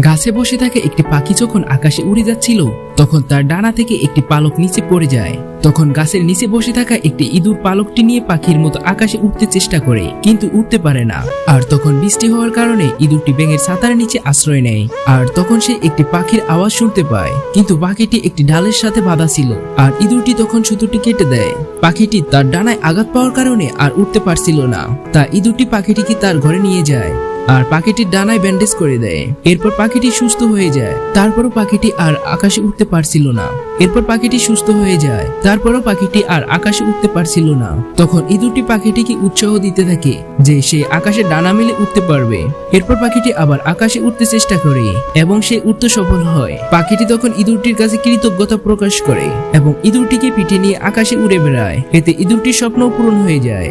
গাছে বসে থাকা একটি পাখি যখন আকাশে উড়ে যাচ্ছিল তখন তার ডানা থেকে একটি পালক নিচে পড়ে যায়। তখন গাছের নিচে বসে থাকা একটি ইঁদুর পালকটি নিয়ে পাখির মতো আকাশে উঠতে চেষ্টা করে, কিন্তু উঠতে পারে না। আর তখন বৃষ্টি হওয়ার কারণে ইঁদুরটি ব্যাঙের ছাতার নিচে আশ্রয় নেয়। আর তখন সে একটি পাখির আওয়াজ শুনতে পায়, কিন্তু পাখিটি একটি ডালের সাথে বাঁধা ছিল। আর ইঁদুরটি তখন সুতোটি কেটে দেয়। পাখিটি তার ডানায় আঘাত পাওয়ার কারণে আর উঠতে পারছিল না। তা ইঁদুরটি পাখিটিকে তার ঘরে নিয়ে যায় আর পাখিটির ডানায় ব্যান্ডেজ করে দেয়। এরপর পাখিটি সুস্থ হয়ে যায়। তারপরও পাখিটি আর আকাশে উঠতে পারছিল না। তারপরও পাখিটি আর আকাশে উঠতে পারছিল না। তখন ইঁদুরটি পাখিটিকে উৎসাহ দিতে থাকে যে সে আকাশে ডানা মেলে উঠতে পারবে। এরপর পাখিটি আবার আকাশে উঠতে চেষ্টা করে এবং সে উঠতে সফল হয়। পাখিটি তখন ইঁদুরটির কাছে কৃতজ্ঞতা প্রকাশ করে এবং ইঁদুরটিকে পিঠে নিয়ে আকাশে উড়ে বেড়ায়। এতে ইঁদুরটির স্বপ্ন পূরণ হয়ে যায়।